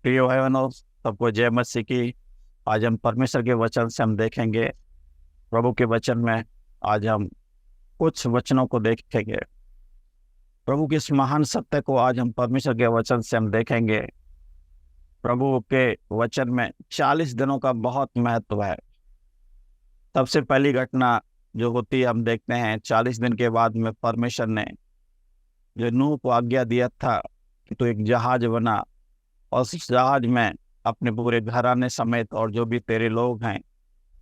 प्रिय भाई बहनों, सबको जय मसीह की। आज हम परमेश्वर के वचन से हम देखेंगे प्रभु के वचन में। आज हम कुछ वचनों को देखेंगे, प्रभु के इस महान सत्य को आज हम परमेश्वर के वचन से हम देखेंगे। प्रभु के वचन में 40 दिनों का बहुत महत्व है। सबसे पहली घटना जो होती है, हम देखते हैं 40 दिन के बाद में परमेश्वर ने जो नूह को आज्ञा दिया था कि तू एक जहाज बना और उस जहाज में अपने पूरे घराने समेत और जो भी तेरे लोग हैं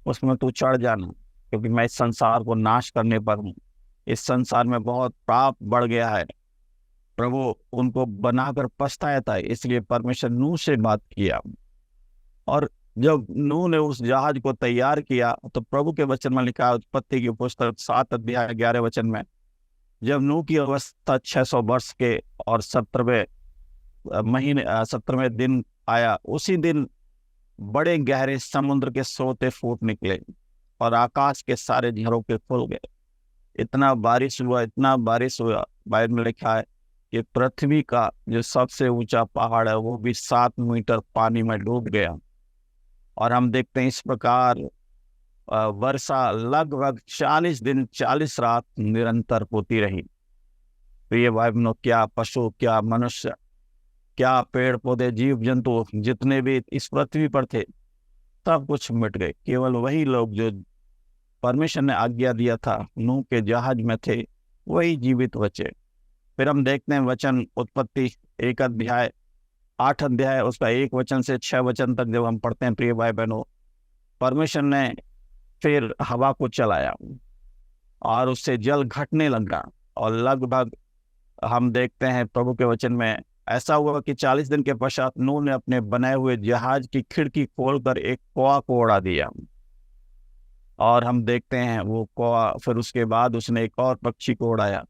उसमें तू चढ़ जाना, क्योंकि मैं इस संसार को नाश करने पर हूँ। इस संसार में बहुत पाप बढ़ गया है। प्रभु उनको बनाकर पछताया था, इसलिए परमेश्वर नूह से बात किया। और जब नूह ने उस जहाज को तैयार किया तो प्रभु के वचन में लिखा है, उत्पत्ति की पुस्तक 7 अध्याय 11 वचन में, जब नूह की अवस्था 600 वर्ष के और 17वें दिन आया, उसी दिन बड़े गहरे समुद्र के सोते फूट निकले और आकाश के सारे झरोखे खुल गए। इतना बारिश हुआ, इतना बारिश हुआ, बाइबल में लिखा है कि पृथ्वी का जो सबसे ऊंचा पहाड़ है वो भी 7 मीटर पानी में डूब गया। और हम देखते हैं इस प्रकार वर्षा लगभग 40 दिन 40 रात निरंतर होती रही। प्रिय भाई बहनों, क्या पशु, क्या मनुष्य, क्या पेड़ पौधे, जीव जंतु जितने भी इस पृथ्वी पर थे, सब कुछ मिट गए। केवल वही लोग जो परमेश्वर ने आज्ञा दिया था नूह के जहाज में थे, वही जीवित बचे। फिर हम देखते हैं वचन उत्पत्ति 1 अध्याय 8 अध्याय उसका 1 वचन से 6 वचन तक जब हम पढ़ते हैं, प्रिय भाई बहनों, परमेश्वर ने फिर हवा को चलाया और उससे जल घटने लगा। और लगभग हम देखते हैं प्रभु के वचन में ऐसा हुआ कि 40 दिन के पश्चात नूह ने अपने बनाए हुए जहाज की खिड़की खोलकर एक कौवा को उड़ा दिया। और हम देखते हैं वो कौवा, फिर उसके बाद उसने एक और पक्षी को उड़ाया,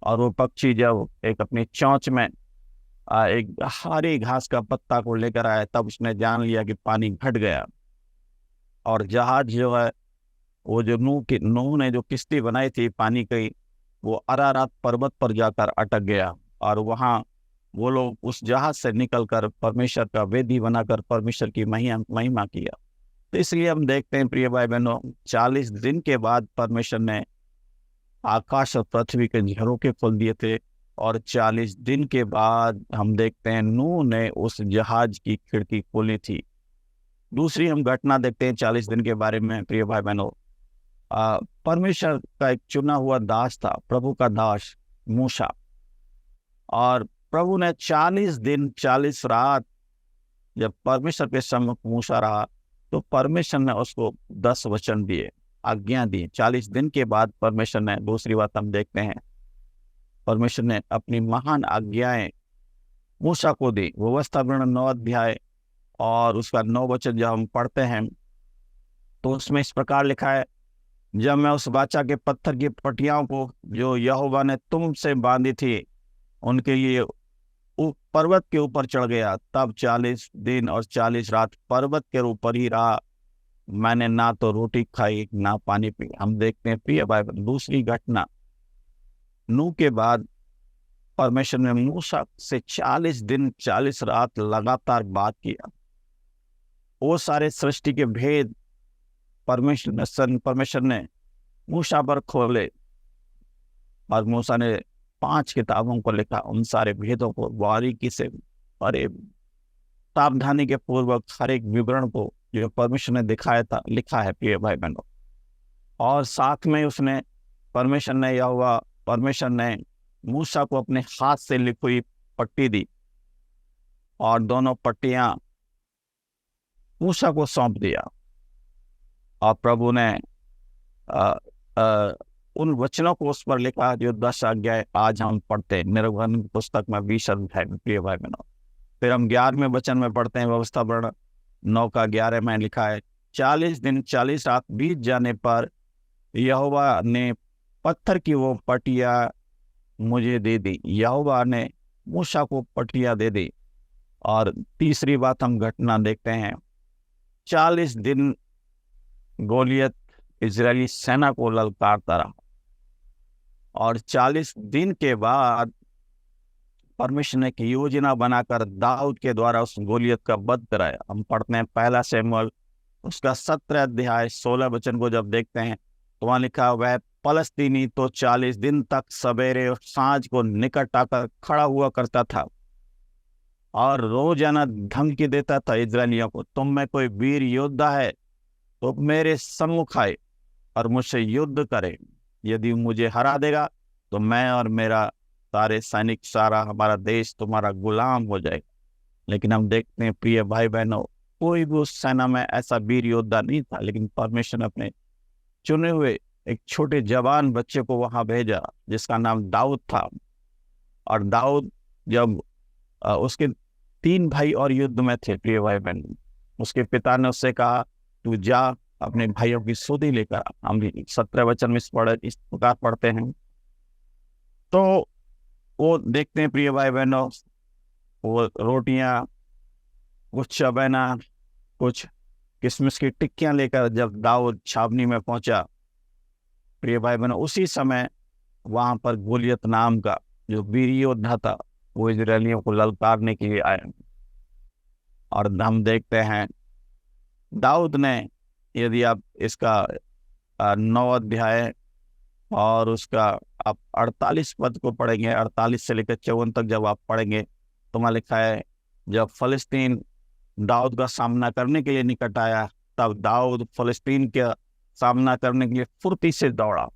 और वो पक्षी जब एक अपनी चोंच में एक हरी घास का पत्ता को लेकर आया, तब उसने जान लिया कि पानी घट गया। और जहाज जो है, वो जो नूह ने जो किश्ती बनाई थी पानी की, वो अरारात पर्वत पर जाकर अटक गया। और वहां वो लोग उस जहाज से निकलकर परमेश्वर का वेदी बनाकर परमेश्वर की महिमा किया। तो इसलिए हम देखते हैं प्रिय भाई बहनों, 40 दिन के बाद परमेश्वर ने आकाश और पृथ्वी के झरोखे खोल दिए थे। और 40 दिन के बाद हम देखते हैं नूह ने उस जहाज की खिड़की खोली थी। दूसरी हम घटना देखते हैं 40 दिन के बारे में, प्रिय भाई बहनों। परमेश्वर का एक चुना हुआ दास था, प्रभु का दास मूसा। और प्रभु ने 40 दिन 40 रात जब परमेश्वर के सम्मुख मूसा रहा, तो परमेश्वर ने उसको 10 वचन दिए, आज्ञा दी। 40 दिन के बाद परमेश्वर ने, दूसरी बात हम देखते हैं, परमेश्वर ने अपनी महान आज्ञाएं मूसा को दी। व्यवस्था वर्ण 9 अध्याय और उसका 9 वचन जब हम पढ़ते हैं तो उसमें इस प्रकार लिखा है, जब मैं उस वाचा के पत्थर की पटियाओं को जो यहोवा ने तुमसे बांधी थी उनके लिए पर्वत के ऊपर चढ़ गया, तब 40 दिन और 40 रात पर्वत के ऊपर ही रहा। मैंने ना तो रोटी खाई ना पानी पी। हम देखते हैं प्रिय भाई, दूसरी घटना, नूह के बाद परमेश्वर ने मूसा से 40 दिन 40 रात लगातार बात किया। वो सारे सृष्टि के भेद परमेश्वर ने मूसा पर खोले, और मूसा ने 5 किताबों को लिखा। उन सारे भेदों को बारीकी से, अरे सावधानी के पूर्वक हर एक विवरण को जो परमेश्वर ने दिखाया था लिखा है, प्रिय भाई बहनों। और साथ में उसने परमेश्वर ने मूसा को अपने हाथ से लिखी हुई पट्टी दी, और दोनों पट्टियां मूसा को सौंप दिया। और प्रभु ने आ, आ, उन वचनों को उस पर लिखा जो 10 आज्ञाएं आज हम पढ़ते हैं निर्गमन की पुस्तक में 20 अध्याय में, प्रिय भाई बहनों। फिर हम 11वें वचन में पढ़ते हैं, व्यवस्था वर्ण 9 का 11 में लिखा है, 40 दिन 40 रात बीत जाने पर यहोवा ने पत्थर की वो पटिया मुझे दे दी। यहोवा ने मूसा को पटिया दे दी। और तीसरी बात हम घटना देखते हैं, 40 दिन गोलियत इजरायली सेना को ललकारता रहा, और 40 दिन के बाद परमेश्वर ने एक योजना बनाकर दाऊद के द्वारा उस गोलियत का वध कराया। हम पढ़ते हैं पहला शमूएल उसका 17 अध्याय 16 वचन को जब देखते हैं तो वहां लिखा, वह फलस्तीनी तो 40 दिन तक सवेरे और सांझ को निकट आकर खड़ा हुआ करता था और रोजाना धमकी देता था इजरायलियों को, तुम में कोई वीर योद्धा है तो मेरे सम्मुख आए और मुझसे युद्ध करे। यदि मुझे हरा देगा तो मैं और मेरा सारे सैनिक, सारा हमारा देश तुम्हारा गुलाम हो जाएगा। लेकिन हम देखते हैं प्रिय भाई बहनों, कोई भी उस सेना में ऐसा वीर योद्धा नहीं था, लेकिन परमेश्वर ने अपने चुने हुए एक छोटे जवान बच्चे को वहां भेजा जिसका नाम दाऊद था। और दाऊद जब उसके 3 भाई और युद्ध में थे प्रिय भाई बहन, उसके पिता ने उससे कहा तू जा अपने भाइयों की सुधि लेकर। हम 17 वचन में इस प्रकार पढ़ते हैं। तो वो देखते हैं प्रिय भाई बहनों, वो रोटियां, कुछ चबेना, कुछ किशमिश की टिक्कियां लेकर जब दाऊद छावनी में पहुंचा प्रिय भाई बहनों, उसी समय वहां पर गोलियत नाम का जो वीर योद्धा था वो इजरायलियों को ललकारने के लिए आया। और हम देखते हैं दाऊद ने, यदि आप इसका 9 अध्याय और उसका आप 48 पद को पढ़ेंगे, 48 से लेकर 54 तक जब आप पढ़ेंगे तो वहां लिखा है, जब फलस्तीन दाऊद का सामना करने के लिए निकट आया तब दाऊद फलस्तीन का सामना करने के लिए फुर्ती से दौड़ा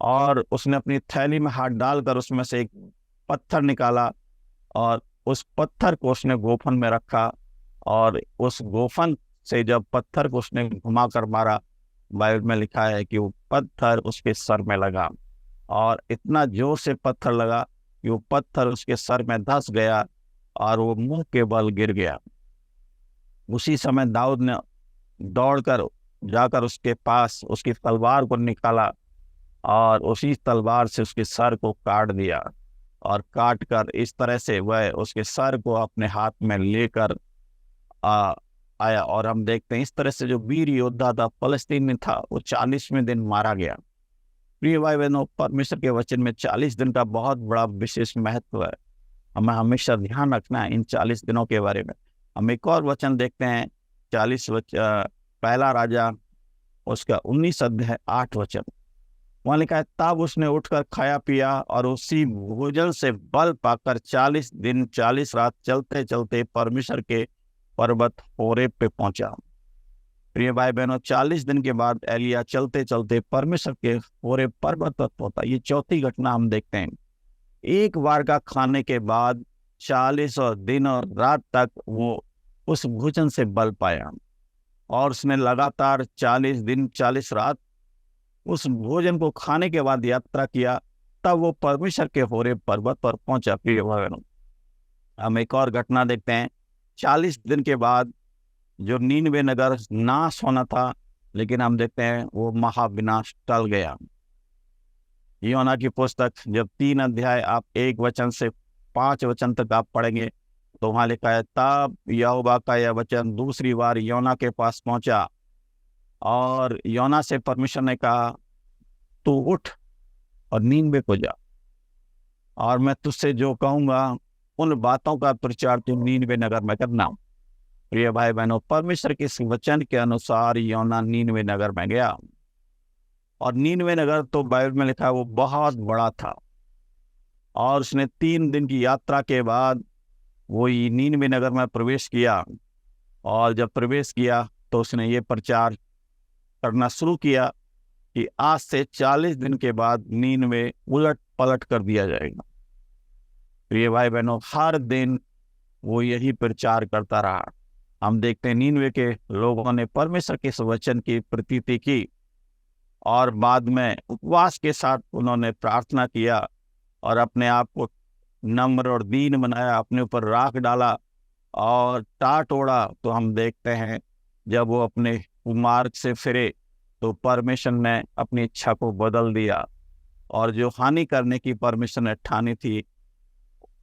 और उसने अपनी थैली में हाथ डालकर उसमें से एक पत्थर निकाला और उस पत्थर को उसने गोफन में रखा और उस गोफन से जब पत्थर को उसने घुमाकर मारा, बाइबल में लिखा है कि वो पत्थर उसके सर में लगा और इतना जोर से पत्थर लगा कि वो पत्थर उसके सर में धंस गया और वो मुंह के बल गिर गया। उसी समय दाऊद ने दौड़कर जाकर उसके पास उसकी तलवार को निकाला और उसी तलवार से उसके सर को काट दिया और काट कर इस तरह से वह उसके सर को अपने हाथ में लेकर आया। और हम देखते हैं इस तरह से जो वीर योद्धा था फलस्तीन में था वो 40वें दिन मारा गया। प्रिय भाई बहनों, परमेश्वर के वचन में 40 दिन का बहुत बड़ा विशेष महत्व है। हमें हमेशा ध्यान रखना है इन 40 दिनों के बारे में। हम एक और वचन देखते हैं 40 पहला राजा उसका 19 अध्याय 8 वचन। वहां लिखा है, तब उसने उठकर खाया पिया और उसी भोजन से बल पाकर 40 दिन 40 रात चलते चलते परमेश्वर के पर्वत होरेब पे पहुंचा। प्रिय भाई बहनों, 40 दिन के बाद एलिया चलते चलते परमेश्वर के होरेब पर्वत पर पहुंचा। ये चौथी घटना हम देखते हैं। एक बार का खाने के बाद 40 और दिन और रात तक वो उस भोजन से बल पाया और उसने लगातार 40 दिन 40 रात उस भोजन को खाने के बाद यात्रा किया, तब वो परमेश्वर के होरेब पर्वत पर पहुंचा। प्रिय भाइयों, हम एक और घटना देखते हैं। 40 दिन के बाद जो नीनवे नगर नाश होना था, लेकिन हम देखते हैं वो महाविनाश टल गया। योना की पुस्तक जब 3 अध्याय आप 1 वचन से 5 वचन तक आप पढ़ेंगे तो वहां लिखा है, तब यहोवा का यह वचन दूसरी बार योना के पास पहुंचा और योना से परमेश्वर ने कहा, तू उठ और नीनवे को जा और मैं तुझसे जो कहूंगा उन बातों का प्रचार तू नीनवे नगर में करना। प्रिय भाई बहनों, परमेश्वर के इस वचन के अनुसार योना नीनवे नगर में गया और नीनवे नगर तो बाइबल में लिखा है वो बहुत बड़ा था और उसने 3 दिन की यात्रा के बाद वो नीनवे नगर में प्रवेश किया और जब प्रवेश किया तो उसने ये प्रचार करना शुरू किया कि आज से 40 दिन के बाद नीनवे उलट पलट कर दिया जाएगा। प्रिय भाई बहनों, हर दिन वो यही प्रचार करता रहा। हम देखते हैं नीनवे के लोगों ने परमेश्वर के इस वचन की प्रतीति की और बाद में उपवास के साथ उन्होंने प्रार्थना किया और अपने आप को नम्र और दीन बनाया, अपने ऊपर राख डाला और टाट ओढ़ा। तो हम देखते हैं जब वो अपने मार्ग से फिरे तो परमेश्वर ने अपनी इच्छा को बदल दिया और जो हानि करने की परमेश्वर ने ठानी थी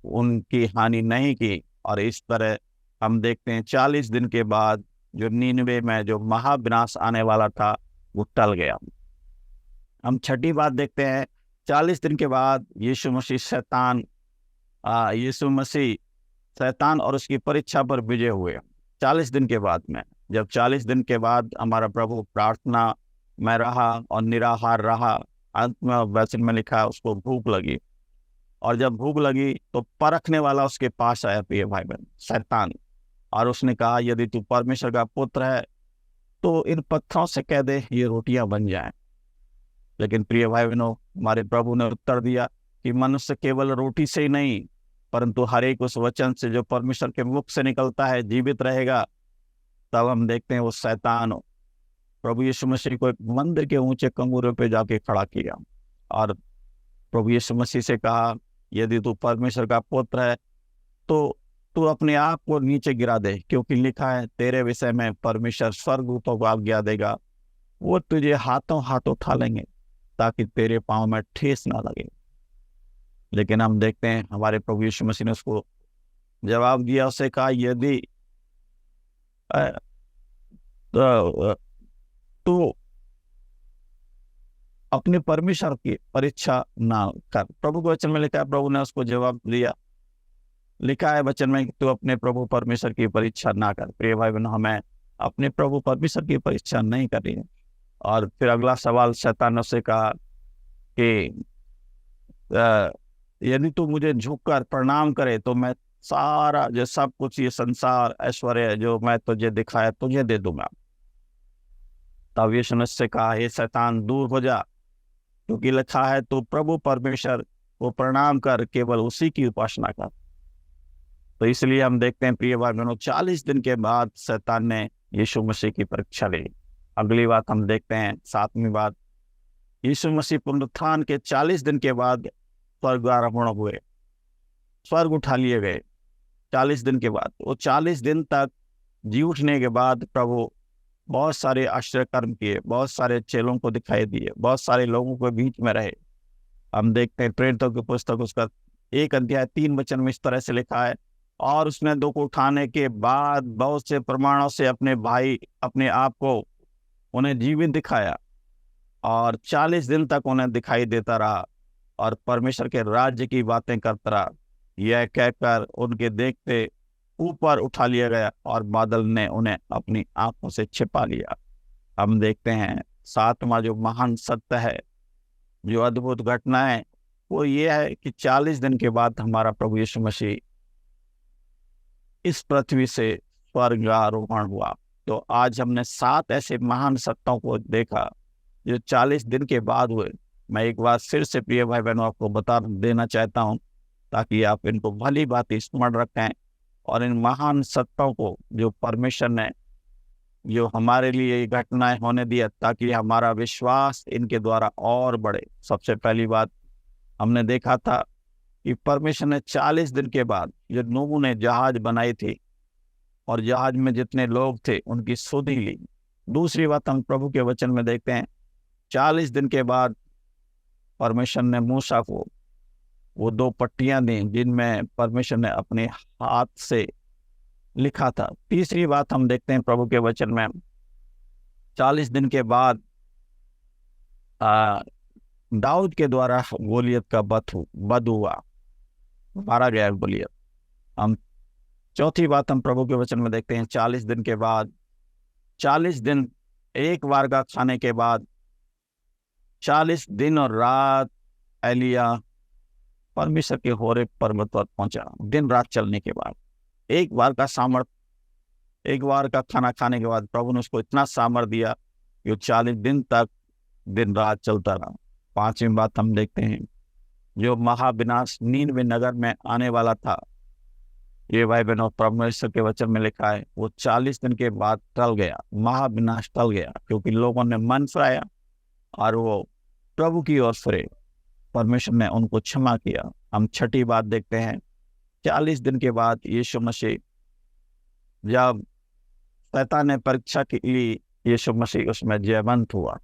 उनकी हानि नहीं की। और इस तरह हम देखते हैं 40 दिन के बाद जो नीनवे में जो महाविनाश आने वाला था वो टल गया। हम छठी बात देखते हैं, 40 दिन के बाद यीशु मसीह शैतान यीशु मसीह शैतान और उसकी परीक्षा पर विजय हुए 40 दिन के बाद में। जब 40 दिन के बाद हमारा प्रभु प्रार्थना में रहा और निराहार रहा, अंत में वचन में लिखा है उसको भूख लगी, और जब भूख लगी तो परखने वाला उसके पास आया, प्रिय भाई बहन, शैतान, और उसने कहा यदि तू परमेश्वर का पुत्र है तो इन पत्थरों से कह दे ये रोटियां बन जाएं। लेकिन प्रिय भाई बहनों, हमारे प्रभु ने उत्तर दिया कि मनुष्य केवल रोटी से ही नहीं परंतु हर एक उस वचन से जो परमेश्वर के मुख से निकलता है जीवित रहेगा। तब हम देखते हैं वो शैतान प्रभु यीशु मसीह को एक मंदिर के ऊंचे कंगूरे पे जाके खड़ा किया और प्रभु यीशु मसीह से कहा यदि तू परमेश्वर का पुत्र है तो तू अपने आप को नीचे गिरा दे, क्योंकि लिखा है तेरे विषय में परमेश्वर स्वर्गदूतों को आज्ञा देगा, वो तुझे हाथों हाथ उठा लेंगे ताकि तेरे पांव में ठेस ना लगे। लेकिन हम देखते हैं हमारे प्रभु यीशु मसीह ने उसको जवाब दिया, उसे कहा यदि तो अपने परमेश्वर की परीक्षा ना कर। प्रभु के वचन में लिखा है, प्रभु ने उसको जवाब दिया, लिखा है वचन में कि तू अपने प्रभु परमेश्वर की परीक्षा ना कर। प्रिय भाई बहनों, हमें अपने प्रभु परमेश्वर की परीक्षा नहीं करनी है। और फिर अगला सवाल शैतान ने कहा कि यदि तू मुझे झुककर प्रणाम करे तो मैं सारा जो सब कुछ ये संसार ऐश्वर्य जो मैं तुझे दिखाया तुझे दे दूंगा। तब यीशु ने उससे कहा हे शैतान दूर हो जा, क्योंकि लिखा है तू प्रभु परमेश्वर को प्रणाम कर, केवल उसी की उपासना कर। तो इसलिए हम देखते हैं प्रिय भाई बहनों 40 दिन के बाद शैतान ने यीशु मसीह की परीक्षा ली। अगली बात हम देखते हैं 7वीं बात, यीशु मसीह पुनरुत्थान के 40 दिन के बाद स्वर्ग आरोहण हुए, स्वर्ग उठा लिए गए 40 दिन के बाद। वो 40 दिन तक जी उठने के बाद प्रभु बहुत सारे आश्चर्य कर्म किए, बहुत सारे चेलों को दिखाई दिए, बहुत सारे लोगों के बीच में रहे। हम देखते हैं प्रेरितों की पुस्तक उसका 1 अध्याय 3 वचन में इस तरह से लिखा है, और उसने दुख उठाने के बाद बहुत से प्रमाणों से अपने भाई अपने आप को उन्हें जीवित दिखाया, और 40 दिन तक उन्हें दिखाई देता रहा और परमेश्वर के राज्य की बातें करता रहा। यह कहकर उनके देखते ऊपर उठा लिया गया और बादल ने उन्हें अपनी आंखों से छिपा लिया। हम देखते हैं 7वां जो महान सत्य है, जो अद्भुत घटना है, वो ये है कि 40 दिन के बाद हमारा प्रभु यीशु मसीह इस पृथ्वी से स्वर्गारोहण हुआ। तो आज हमने 7 ऐसे महान सत्यों को देखा जो 40 दिन के बाद हुए। मैं एक बार फिर से प्रिय भाई बहनों आपको बता देना चाहता हूं ताकि आप इनको भली बात स्मरण रखें और इन महान सत्यों को जो परमेश्वर ने जो हमारे लिए ये घटनाएं होने दिया ताकि हमारा विश्वास इनके द्वारा और बढ़े। सबसे पहली बात हमने देखा था कि परमेश्वर ने 40 दिन के बाद जो नूह ने जहाज बनाई थी और जहाज में जितने लोग थे उनकी सुधि ली। दूसरी बात हम प्रभु के वचन में देखते हैं 40 दिन के बाद परमेश्वर ने मूसा को वो 2 पट्टियां दी जिनमें परमेश्वर ने अपने हाथ से लिखा था। तीसरी बात हम देखते हैं प्रभु के वचन में 40 दिन के बाद दाऊद के द्वारा गोलियत का वध हुआ, मारा गया गोलियत। हम चौथी बात हम प्रभु के वचन में देखते हैं 40 दिन के बाद 40 दिन एक बार का खाने के बाद 40 दिन और रात एलिया परमेश्वर के होरे पर्वत पर पहुंचा। दिन रात चलने के बाद एक बार का सामर्थ, एक बार का खाना खाने के बाद प्रभु ने उसको इतना सामर्थ दिया कि वो 40 दिन तक दिन रात चलता रहा। 5वीं बात हम देखते हैं जो महाविनाश नीनवे नगर में आने वाला था, ये भाई बहनों परमेश्वर के वचन में लिखा है वो 40 दिन के बाद टल गया, महाविनाश टल गया, क्योंकि लोगों ने मन फिराया और वो प्रभु की ओर फिरे, परमेश्वर ने उनको क्षमा किया। हम 6ठी बात देखते हैं 40 दिन के बाद यीशु मसीह जब शैतान ने परीक्षा की यीशु मसीह उसमें जयवंत हुआ।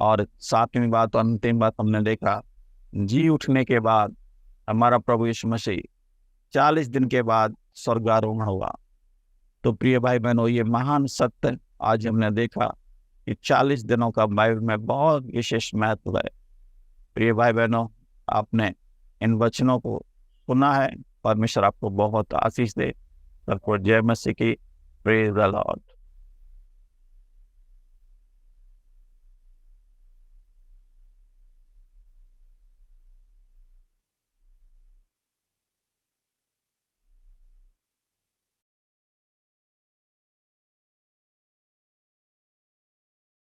और 7वीं बात और अंतिम बात हमने देखा जी उठने के बाद हमारा प्रभु यीशु मसीह 40 दिन के बाद स्वर्गारोहण हुआ। तो प्रिय भाई बहनों ये महान सत्य आज हमने देखा कि 40 दिनों का बाइबल में बहुत विशेष महत्व है। प्रिय भाई बहनों आपने इन वचनों को सुना है। परमेश्वर आपको बहुत आशीष दे। सबको जय मसीह की। Praise the Lord.